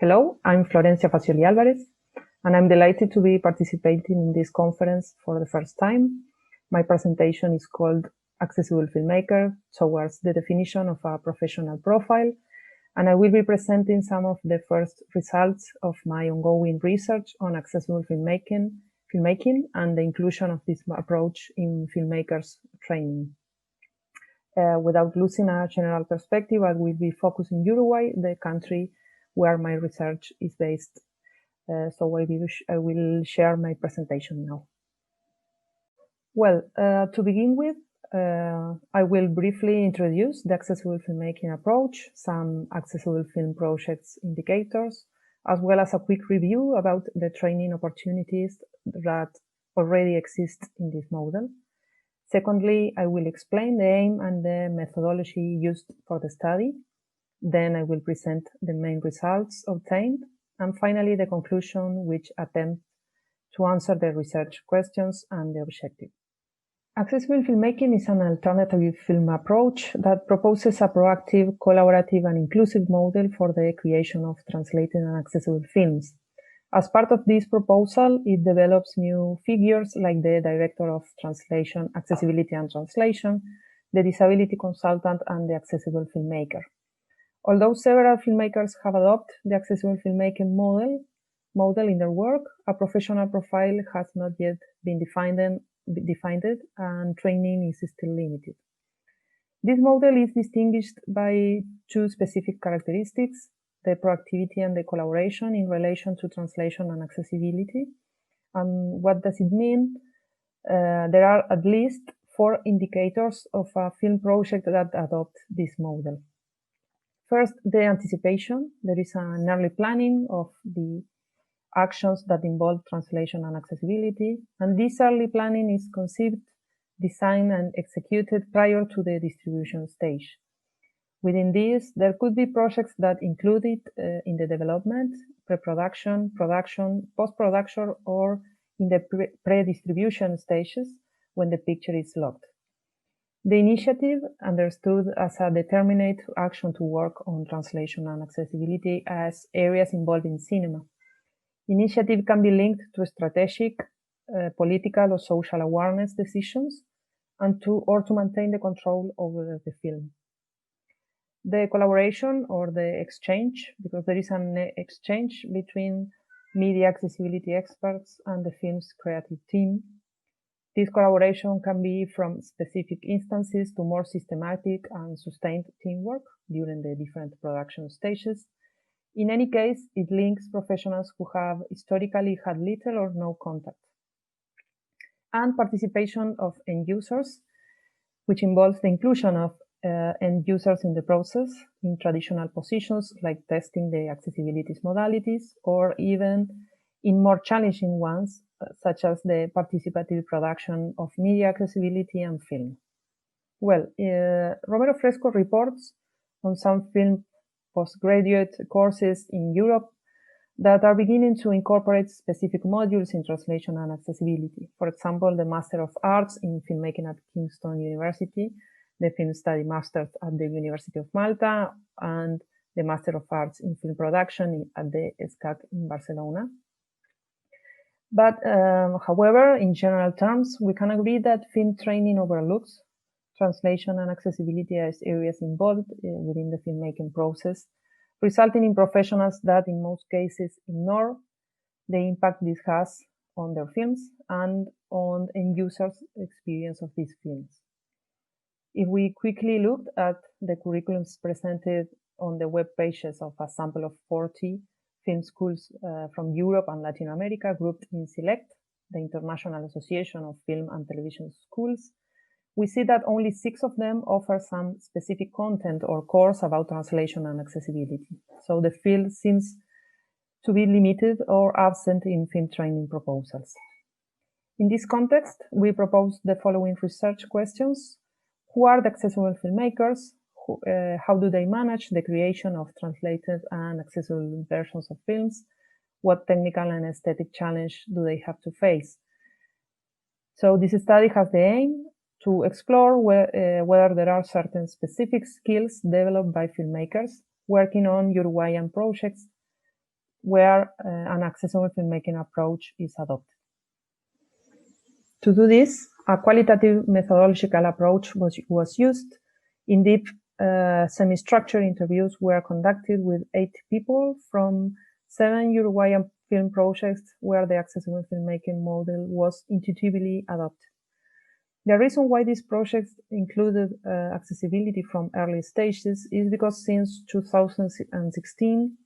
Hello, I'm Florencia Fascioli Álvarez, and I'm delighted to be participating in this conference for the first time. My presentation is called Accessible Filmmaker Towards the Definition of a Professional Profile, and I will be presenting some of the first results of my ongoing research on accessible filmmaking and the inclusion of this approach in filmmakers training. Without losing a general perspective, I will be focusing Uruguay, the country where my research is based. So I will share my presentation now. Well, to begin with, I will briefly introduce the accessible filmmaking approach, some accessible film projects indicators, as well as a quick review about the training opportunities that already exist in this model. Secondly, I will explain the aim and the methodology used for the study. Then I will present the main results obtained, and finally the conclusion, which attempts to answer the research questions and the objective. Accessible filmmaking is an alternative film approach that proposes a proactive, collaborative, and inclusive model for the creation of translated and accessible films. As part of this proposal, it develops new figures like the Director of Translation, Accessibility and Translation, the Disability Consultant, and the Accessible Filmmaker. Although several filmmakers have adopted the accessible filmmaking model in their work, a professional profile has not yet been defined and training is still limited. This model is distinguished by two specific characteristics: the proactivity and the collaboration in relation to translation and accessibility. And what does it mean? There are at least 4 indicators of a film project that adopt this model. First, the anticipation. There is an early planning of the actions that involve translation and accessibility, and this early planning is conceived, designed, and executed prior to the distribution stage. Within this, there could be projects that include it in the development, pre-production, production, post-production, or in the pre-distribution stages when the picture is locked. The initiative, understood as a determinate action to work on translation and accessibility as areas involved in cinema. Initiative can be linked to strategic, political, or social awareness decisions, and to maintain the control over the film. The collaboration or the exchange, because there is an exchange between media accessibility experts and the film's creative team. This collaboration can be from specific instances to more systematic and sustained teamwork during the different production stages. In any case, it links professionals who have historically had little or no contact. And participation of end users, which involves the inclusion of end users in the process in traditional positions like testing the accessibility modalities, or even in more challenging ones, such as the participative production of media accessibility and film. Well, Romero Fresco reports on some film postgraduate courses in Europe that are beginning to incorporate specific modules in translation and accessibility. For example, the Master of Arts in Filmmaking at Kingston University, the Film Study Masters at the University of Malta, and the Master of Arts in Film Production at the ESCAC in Barcelona. But, however, in general terms, we can agree that film training overlooks translation and accessibility as areas involved within the filmmaking process, resulting in professionals that in most cases ignore the impact this has on their films and on end users' experience of these films. If we quickly looked at the curriculums presented on the web pages of a sample of 40 film schools from Europe and Latin America grouped in SELECT, the International Association of Film and Television Schools, we see that only 6 of them offer some specific content or course about translation and accessibility. So the field seems to be limited or absent in film training proposals. In this context, we propose the following research questions. Who are the accessible filmmakers? How do they manage the creation of translated and accessible versions of films? What technical and aesthetic challenge do they have to face? So this study has the aim to explore whether there are certain specific skills developed by filmmakers working on Uruguayan projects where an accessible filmmaking approach is adopted. To do this, a qualitative methodological approach was used. In deep, semi-structured interviews were conducted with 8 people from 7 Uruguayan film projects where the accessible filmmaking model was intuitively adopted. The reason why these projects included accessibility from early stages is because since 2016,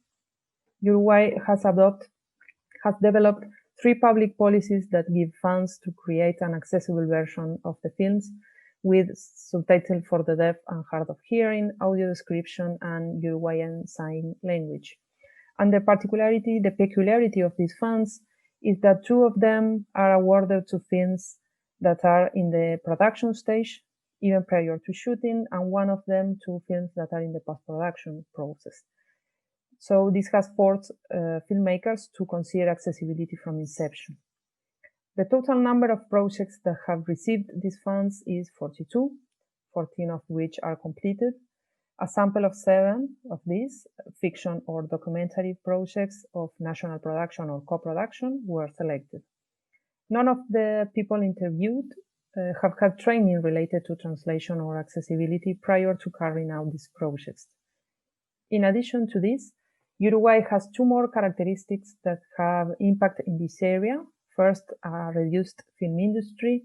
Uruguay has developed 3 public policies that give funds to create an accessible version of the films with subtitles for the deaf and hard of hearing, audio description, and Uruguayan sign language. And the peculiarity of these funds is that 2 of them are awarded to films that are in the production stage, even prior to shooting, and 1 of them to films that are in the post-production process. So this has forced filmmakers to consider accessibility from inception. The total number of projects that have received these funds is 42, 14 of which are completed. A sample of 7 of these, fiction or documentary projects of national production or co-production, were selected. None of the people interviewed have had training related to translation or accessibility prior to carrying out these projects. In addition to this, Uruguay has 2 more characteristics that have impact in this area. First, a reduced film industry.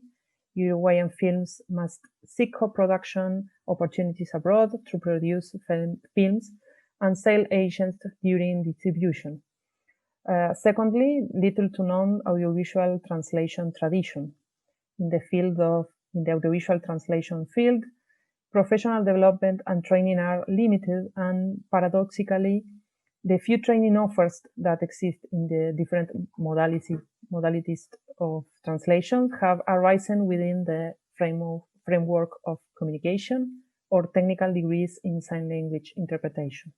Uruguayan films must seek co-production opportunities abroad to produce films and sell agents during distribution. Secondly, little to none audiovisual translation tradition. In the audiovisual translation field, professional development and training are limited, and paradoxically, the few training offers that exist in the different modalities of translation have arisen within the framework of communication or technical degrees in sign language interpretation.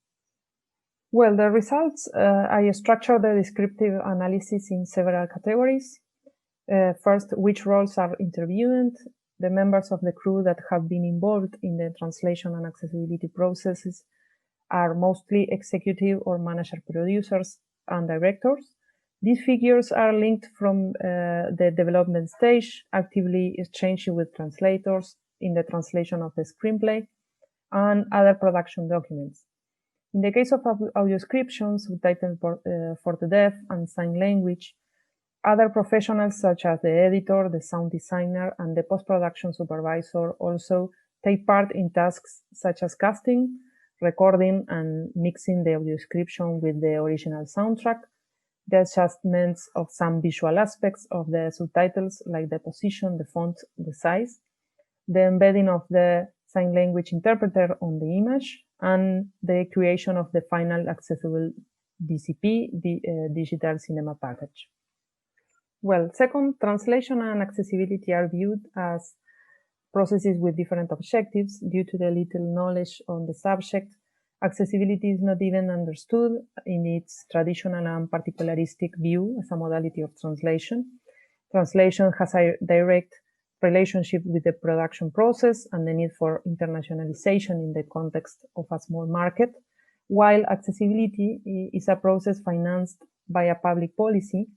Well, the results, I structured the descriptive analysis in several categories. First, which roles are interviewed? The members of the crew that have been involved in the translation and accessibility processes are mostly executive or manager producers and directors. These figures are linked from the development stage, actively exchanging with translators in the translation of the screenplay and other production documents. In the case of audio descriptions, subtitles for the deaf and sign language, other professionals such as the editor, the sound designer, and the post-production supervisor also take part in tasks such as casting, recording and mixing the audio description with the original soundtrack, the adjustments of some visual aspects of the subtitles like the position, the font, the size, the embedding of the sign language interpreter on the image, and the creation of the final accessible DCP, digital cinema package. Well, second, translation and accessibility are viewed as processes with different objectives. Due to the little knowledge on the subject, accessibility is not even understood in its traditional and particularistic view as a modality of translation. Translation has a direct relationship with the production process and the need for internationalization in the context of a small market, while accessibility is a process financed by a public policy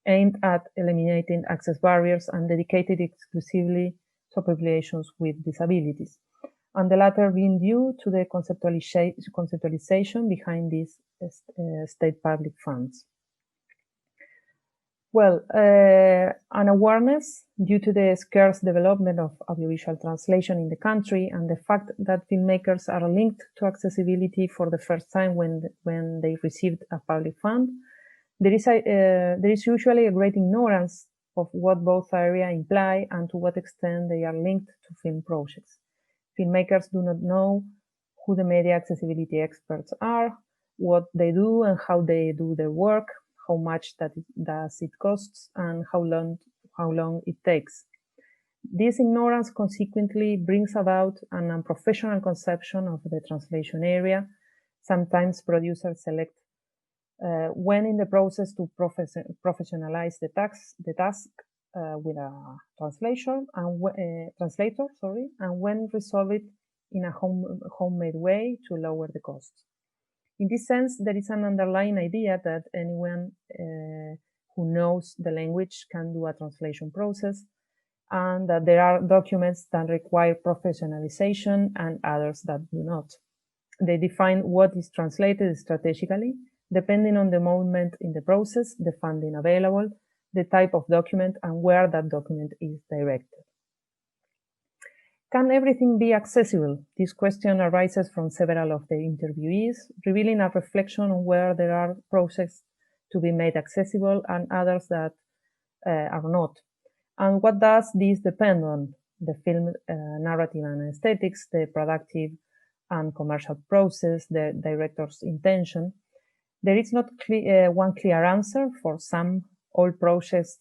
aimed at eliminating access barriers and dedicated exclusively to populations with disabilities, and the latter being due to the conceptualization behind these state public funds. Well, an awareness due to the scarce development of audiovisual translation in the country and the fact that filmmakers are linked to accessibility for the first time when they received a public fund, there is usually a great ignorance of what both areas imply and to what extent they are linked to film projects. Filmmakers do not know who the media accessibility experts are, what they do and how they do their work, how much does it costs, and how long it takes. This ignorance consequently brings about an unprofessional conception of the translation area. Sometimes producers select when in the process to professionalize the task with a translator, and when resolve it in a homemade way to lower the costs. In this sense, there is an underlying idea that anyone who knows the language can do a translation process, and that there are documents that require professionalization and others that do not. They define what is translated strategically, depending on the moment in the process, the funding available, the type of document, and where that document is directed. Can everything be accessible? This question arises from several of the interviewees, revealing a reflection on where there are projects to be made accessible and others that are not. And what does this depend on? The film narrative and aesthetics, the productive and commercial process, the director's intention. There is not one clear answer. For some, all projects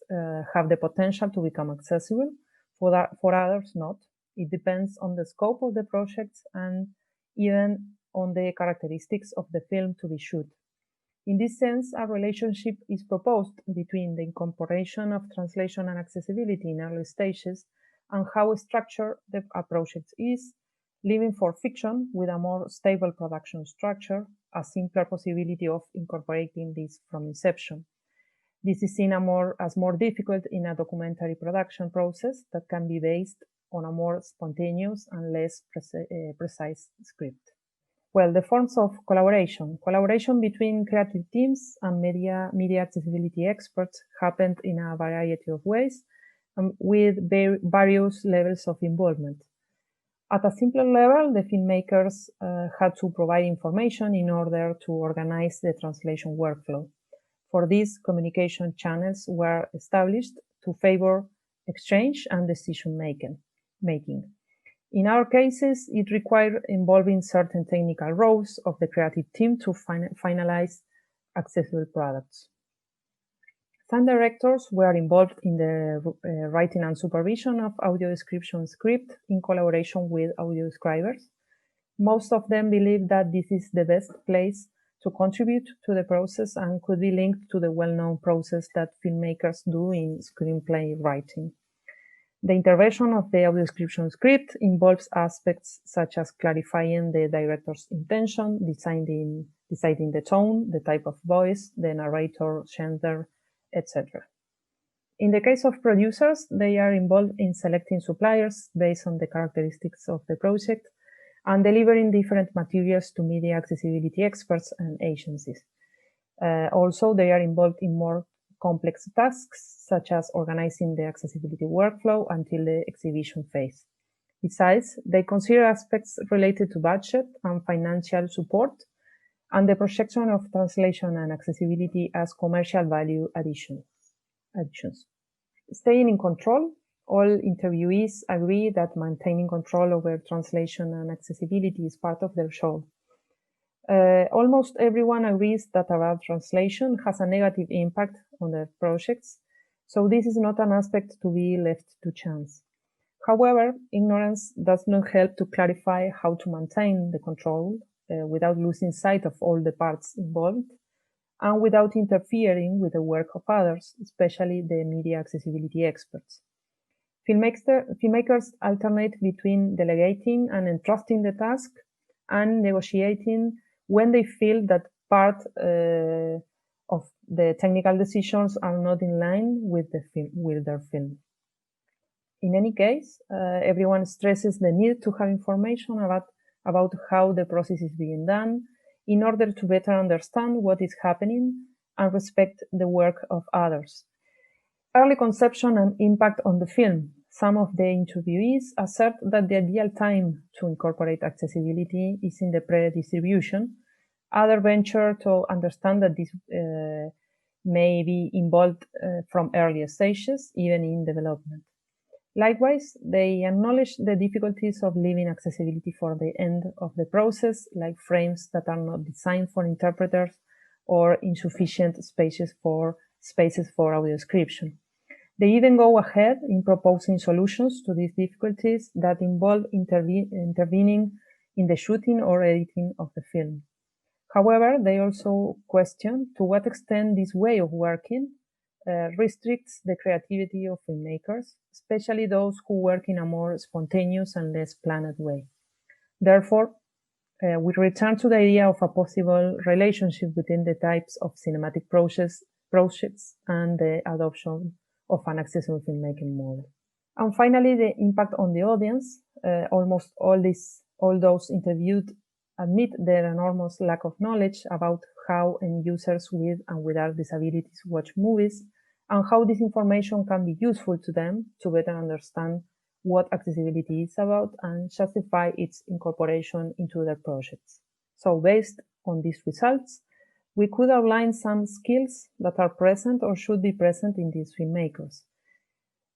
have the potential to become accessible. For others, not. It depends on the scope of the projects and even on the characteristics of the film to be shot. In this sense, a relationship is proposed between the incorporation of translation and accessibility in early stages and how structured a project is, leaving for fiction with a more stable production structure a simpler possibility of incorporating this from inception. This is seen as more difficult in a documentary production process that can be based on a more spontaneous and less precise script. Well, the forms of collaboration. Collaboration between creative teams and media accessibility experts happened in a variety of ways with various levels of involvement. At a simpler level, the filmmakers had to provide information in order to organize the translation workflow. For this, communication channels were established to favor exchange and decision making. In our cases, it required involving certain technical roles of the creative team to finalize accessible products. Some directors were involved in the writing and supervision of audio description script in collaboration with audio describers. Most of them believe that this is the best place to contribute to the process and could be linked to the well-known process that filmmakers do in screenplay writing. The intervention of the audio description script involves aspects such as clarifying the director's intention, deciding the tone, the type of voice, the narrator gender, etc. In the case of producers, they are involved in selecting suppliers based on the characteristics of the project and delivering different materials to media accessibility experts and agencies. Also, they are involved in more complex tasks, such as organizing the accessibility workflow until the exhibition phase. Besides, they consider aspects related to budget and financial support and the projection of translation and accessibility as commercial value additions. Staying in control, all interviewees agree that maintaining control over translation and accessibility is part of their job. Almost everyone agrees that a bad translation has a negative impact on their projects, so this is not an aspect to be left to chance. However, ignorance does not help to clarify how to maintain the control without losing sight of all the parts involved and without interfering with the work of others, especially the media accessibility experts. Filmmakers alternate between delegating and entrusting the task and negotiating when they feel that part of the technical decisions are not in line with their film. In any case, everyone stresses the need to have information about how the process is being done in order to better understand what is happening and respect the work of others. Early conception and impact on the film. Some of the interviewees assert that the ideal time to incorporate accessibility is in the pre-distribution. Others venture to understand that this may be involved from earlier stages, even in development. Likewise, they acknowledge the difficulties of leaving accessibility for the end of the process, like frames that are not designed for interpreters or insufficient spaces for audio description. They even go ahead in proposing solutions to these difficulties that involve intervening in the shooting or editing of the film. However, they also question to what extent this way of working restricts the creativity of filmmakers, especially those who work in a more spontaneous and less planned way. Therefore, we return to the idea of a possible relationship between the types of cinematic projects and the adoption of an accessible filmmaking model. And finally, the impact on the audience. Almost all those interviewed admit their enormous lack of knowledge about how end users with and without disabilities watch movies, and how this information can be useful to them to better understand what accessibility is about and justify its incorporation into their projects. So based on these results, we could outline some skills that are present or should be present in these filmmakers.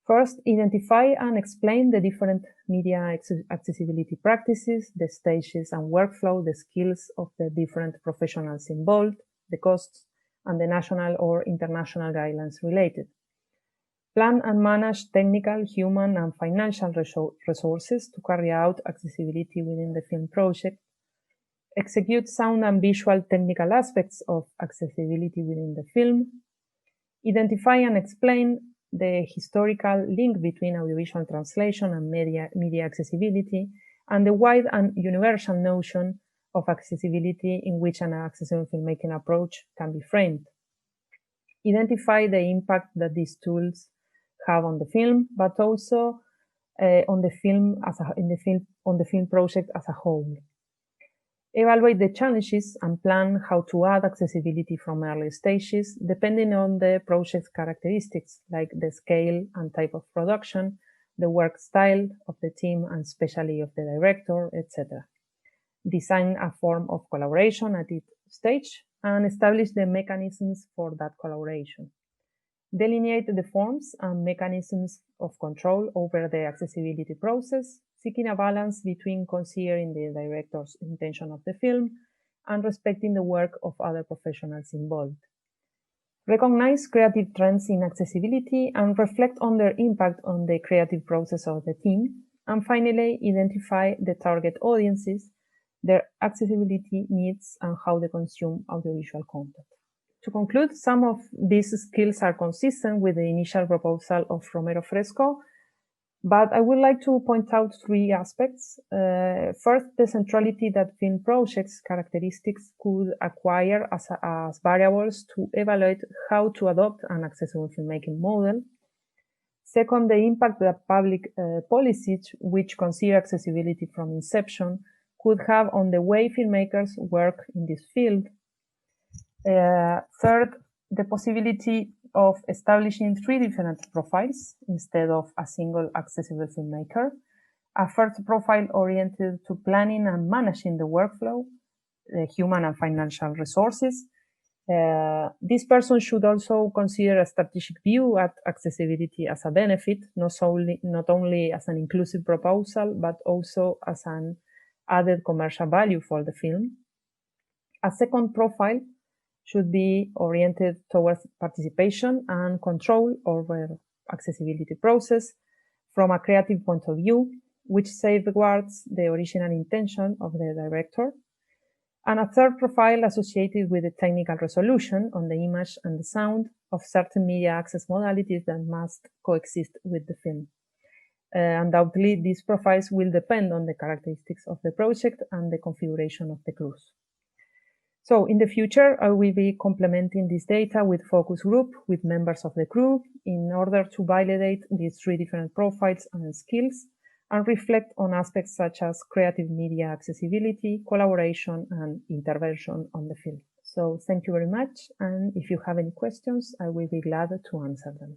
First, identify and explain the different media accessibility practices, the stages and workflow, the skills of the different professionals involved, the costs, and the national or international guidelines related. Plan and manage technical, human, and financial resources to carry out accessibility within the film project. Execute sound and visual technical aspects of accessibility within the film. Identify and explain the historical link between audiovisual translation and media accessibility, and the wide and universal notion of accessibility in which an accessible filmmaking approach can be framed. Identify the impact that these tools have on the film, but also on the film project as a whole. Evaluate the challenges and plan how to add accessibility from early stages, depending on the project's characteristics, like the scale and type of production, the work style of the team, and especially of the director, etc. Design a form of collaboration at each stage and establish the mechanisms for that collaboration. Delineate the forms and mechanisms of control over the accessibility process, seeking a balance between considering the director's intention of the film and respecting the work of other professionals involved. Recognize creative trends in accessibility and reflect on their impact on the creative process of the team. And finally, identify the target audiences, their accessibility needs, and how they consume audiovisual content. To conclude, some of these skills are consistent with the initial proposal of Romero Fresco, but I would like to point out three aspects. First, the centrality that film projects' characteristics could acquire as variables to evaluate how to adopt an accessible filmmaking model. Second, the impact that public policies which consider accessibility from inception could have on the way filmmakers work in this field. Third, the possibility of establishing three different profiles instead of a single accessible filmmaker. A first profile oriented to planning and managing the workflow, the human and financial resources. This person should also consider a strategic view at accessibility as a benefit, not only as an inclusive proposal, but also as an added commercial value for the film. A second profile should be oriented towards participation and control over accessibility process from a creative point of view, which safeguards the original intention of the director. And a third profile associated with the technical resolution on the image and the sound of certain media access modalities that must coexist with the film. Undoubtedly, these profiles will depend on the characteristics of the project and the configuration of the crews. So in the future, I will be complementing this data with focus group with members of the crew in order to validate these three different profiles and skills and reflect on aspects such as creative media accessibility, collaboration, and intervention on the film. So thank you very much. And if you have any questions, I will be glad to answer them.